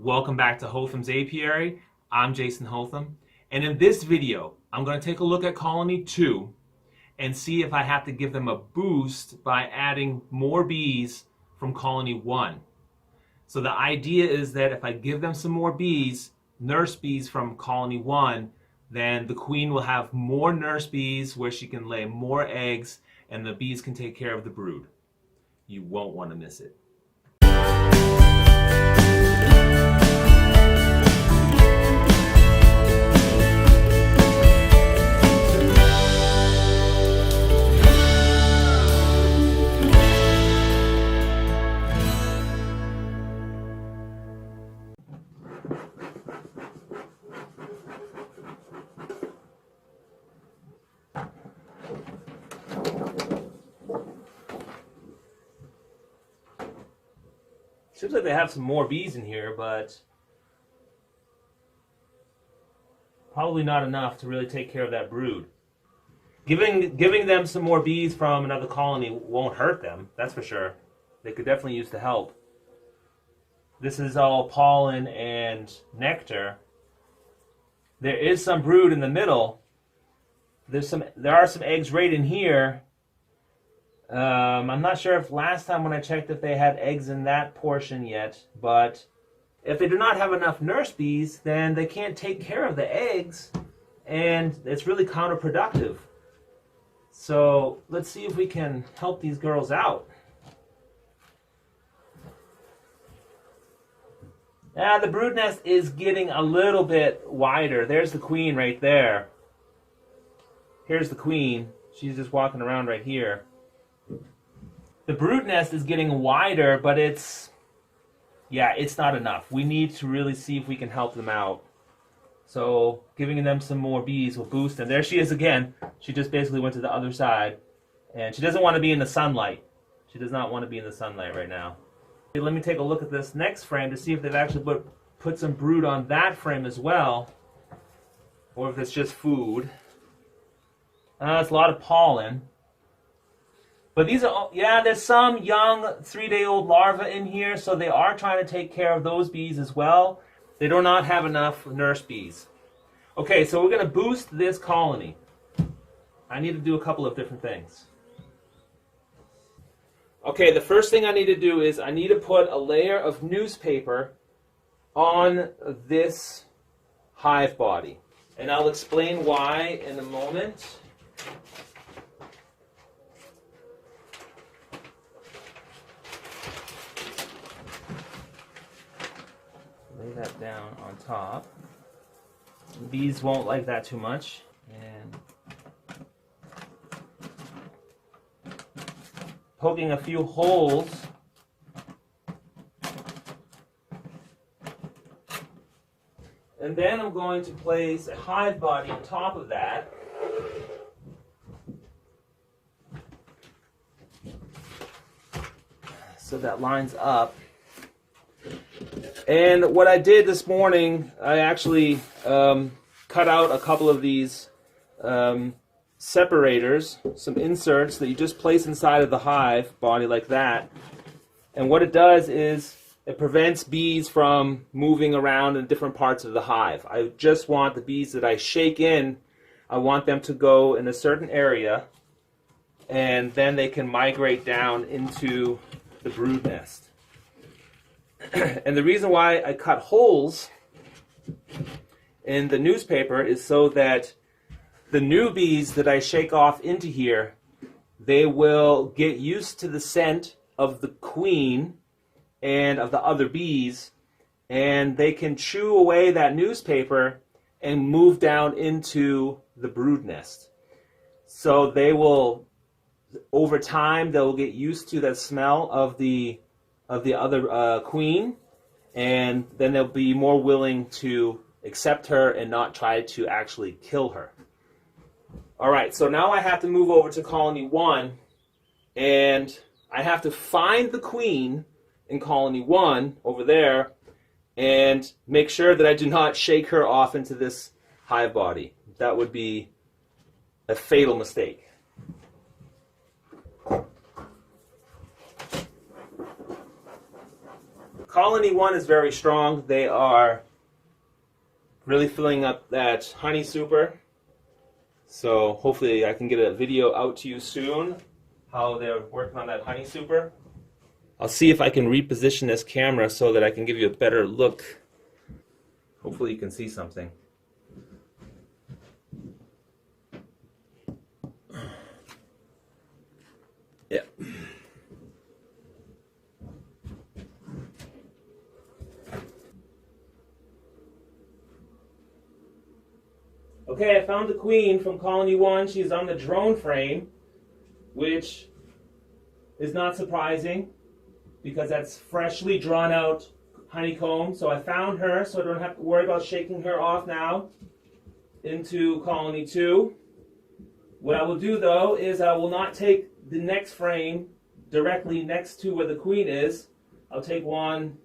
Welcome back to Hotham's Apiary. I'm Jason Hotham, and in this video I'm going to take a look at Colony 2 and see if I have to give them a boost by adding more bees from Colony 1. So the idea is that if I give them some more bees, nurse bees from Colony 1, then the queen will have more nurse bees where she can lay more eggs and the bees can take care of the brood. You won't want to miss it. Seems like they have some more bees in here, but probably not enough to really take care of that brood. Giving them some more bees from another colony won't hurt them, that's for sure. They could definitely use the help. This is all pollen and nectar. There is some brood in the middle. There are some eggs right in here. I'm not sure if last time when I checked if they had eggs in that portion yet, but if they do not have enough nurse bees, then they can't take care of the eggs, and it's really counterproductive. So let's see if we can help these girls out. Now the brood nest is getting a little bit wider. There's the queen right there. Here's the queen. She's just walking around right here. The brood nest is getting wider, but it's not enough. We need to really see if we can help them out. So giving them some more bees will boost them. There she is again. She just basically went to the other side. And she doesn't want to be in the sunlight. She does not want to be in the sunlight right now. Okay, let me take a look at this next frame to see if they've actually put some brood on that frame as well. Or if it's just food. It's a lot of pollen. But these are, there's some young 3-day-old larvae in here, so they are trying to take care of those bees as well. They do not have enough nurse bees. Okay, so we're going to boost this colony. I need to do a couple of different things. Okay, the first thing I need to do is I need to put a layer of newspaper on this hive body. And I'll explain why in a moment. Lay that down on top. The bees won't like that too much. And poking a few holes. And then I'm going to place a hive body on top of that. So that lines up. And what I did this morning, I actually cut out a couple of these separators, some inserts that you just place inside of the hive body like that. And what it does is it prevents bees from moving around in different parts of the hive. I just want the bees that I shake in, I want them to go in a certain area, and then they can migrate down into the brood nest. And the reason why I cut holes in the newspaper is so that the new bees that I shake off into here, they will get used to the scent of the queen and of the other bees, and they can chew away that newspaper and move down into the brood nest. So they will, over time, they'll get used to the smell of the other queen, and then they'll be more willing to accept her and not try to actually kill her. Alright, so now I have to move over to Colony 1, and I have to find the queen in Colony 1 over there and make sure that I do not shake her off into this hive body. That would be a fatal mistake. Colony 1 is very strong. They are really filling up that honey super. So hopefully I can get a video out to you soon how they're working on that honey super. I'll see if I can reposition this camera so that I can give you a better look. Hopefully you can see something. Yeah. Okay, I found the queen from Colony 1. She's on the drone frame, which is not surprising because that's freshly drawn out honeycomb. So I found her, so I don't have to worry about shaking her off now into Colony 2. What I will do though is I will not take the next frame directly next to where the queen is. I'll take one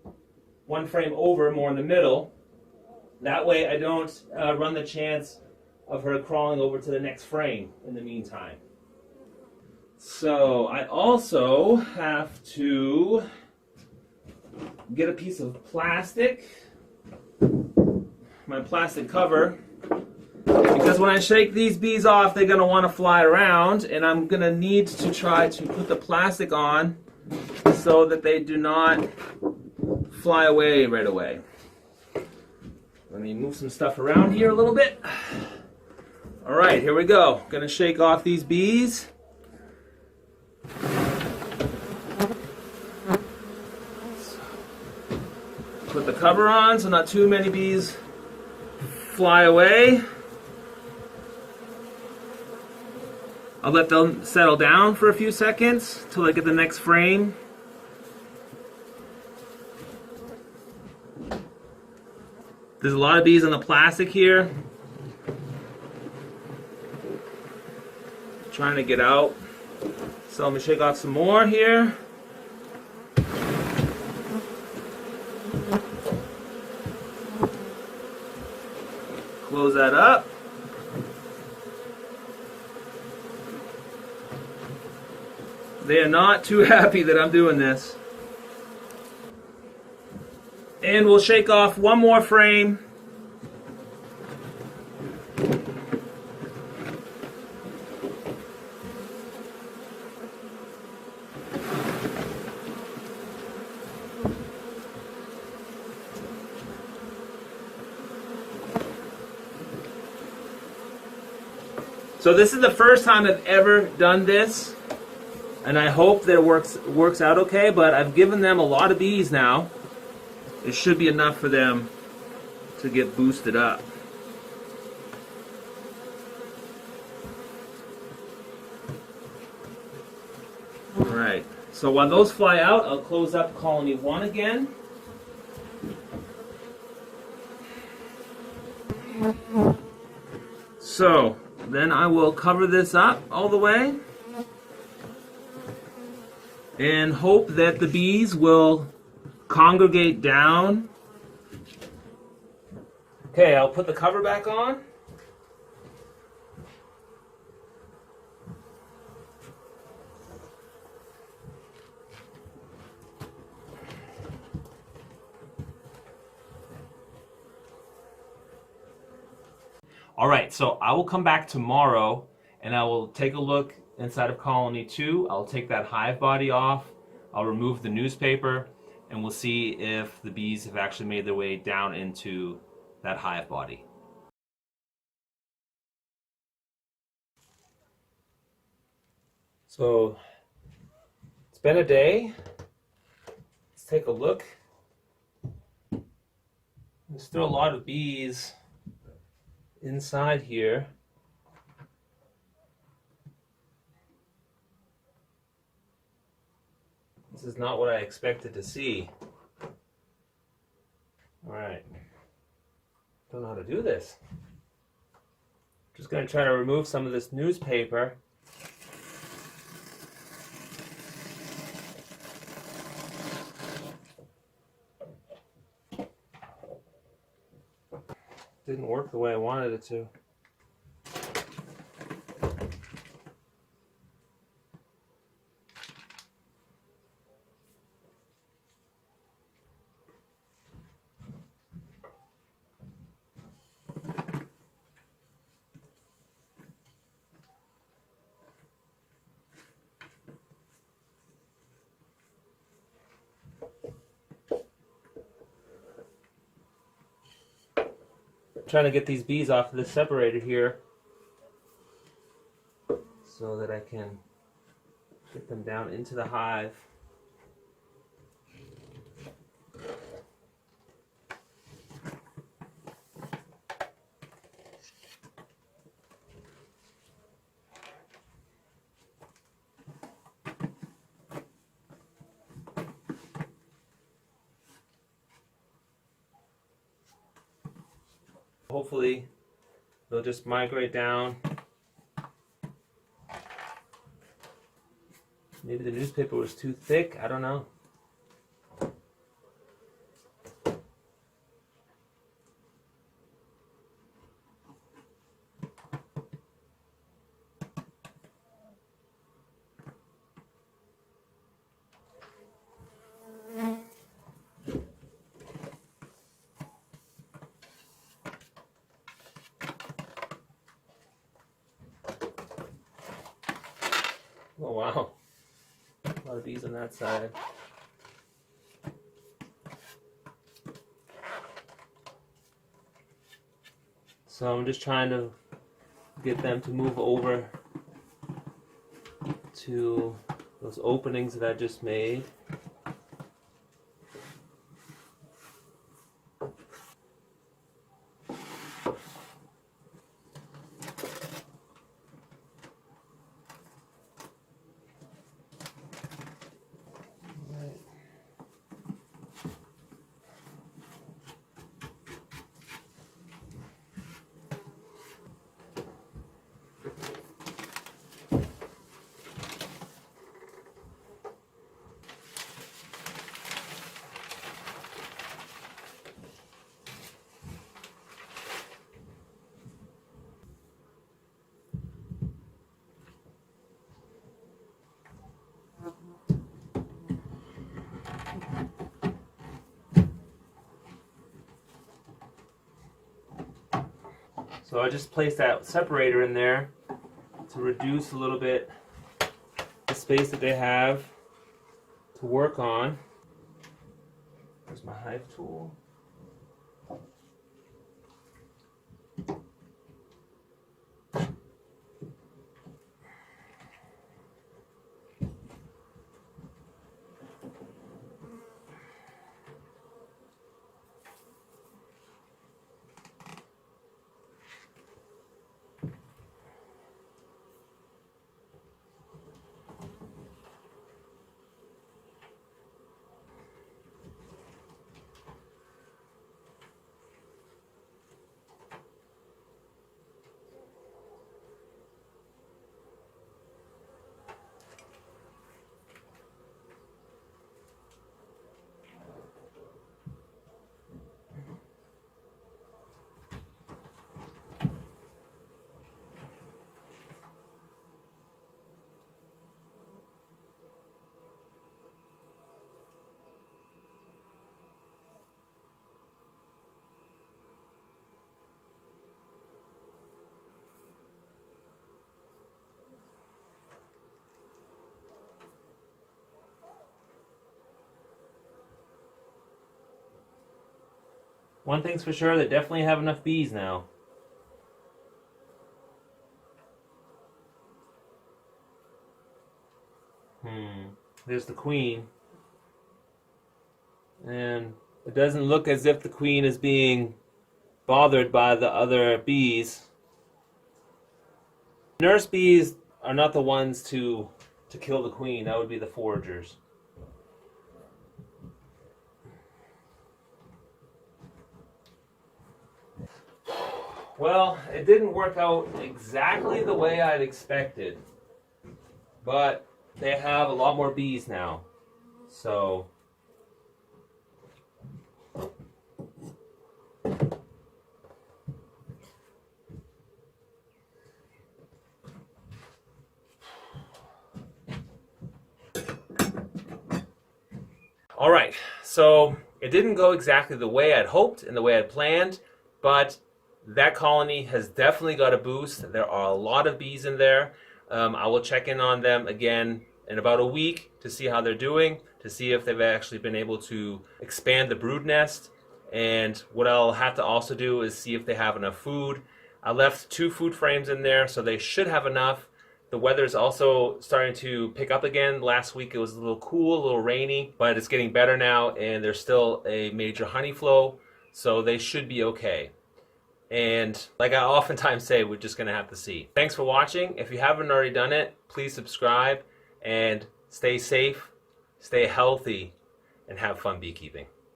frame over, more in the middle. That way I don't run the chance of her crawling over to the next frame in the meantime. So I also have to get a piece of plastic, my plastic cover, because when I shake these bees off, they're going to want to fly around, and I'm going to need to try to put the plastic on so that they do not fly away right away. Let me move some stuff around here a little bit. All right, here we go. Going to shake off these bees. Put the cover on so not too many bees fly away. I'll let them settle down for a few seconds till I get the next frame. There's a lot of bees on the plastic here. Trying to get out. So let me shake off some more here. Close that up. They are not too happy that I'm doing this. And we'll shake off one more frame. So this is the first time I've ever done this, and I hope that it works out okay, but I've given them a lot of bees now. It should be enough for them to get boosted up. Alright, so while those fly out, I'll close up Colony 1 again. So, then I will cover this up all the way and hope that the bees will congregate down. Okay, I'll put the cover back on. All right, so I will come back tomorrow and I will take a look inside of Colony 2. I'll take that hive body off. I'll remove the newspaper and we'll see if the bees have actually made their way down into that hive body. So it's been a day. Let's take a look. There's still a lot of bees inside here. This is not what I expected to see. Alright. Don't know how to do this. Just going to try to remove some of this newspaper. Didn't work the way I wanted it to. trying to get these bees off of this separator here so that I can get them down into the hive. Hopefully they'll just migrate down. Maybe the newspaper was too thick, I don't know. Oh wow, a lot of bees on that side. So I'm just trying to get them to move over to those openings that I just made. So I just placed that separator in there to reduce a little bit the space that they have to work on. There's my hive tool. One thing's for sure, they definitely have enough bees now. There's the queen. And it doesn't look as if the queen is being bothered by the other bees. Nurse bees are not the ones to kill the queen. That would be the foragers. Well, it didn't work out exactly the way I'd expected, but they have a lot more bees now. So all right, so it didn't go exactly the way I'd hoped and the way I'd planned, but that colony has definitely got a boost. There are a lot of bees in there. I will check in on them again in about a week to see how they're doing, to see if they've actually been able to expand the brood nest. And what I'll have to also do is see if they have enough food. I left 2 food frames in there, so they should have enough. The weather is also starting to pick up again. Last week it was a little cool, a little rainy, but it's getting better now, and there's still a major honey flow, so they should be okay. And like I oftentimes say, we're just going to have to see. Thanks for watching. If you haven't already done it, please subscribe and stay safe, stay healthy, and have fun beekeeping.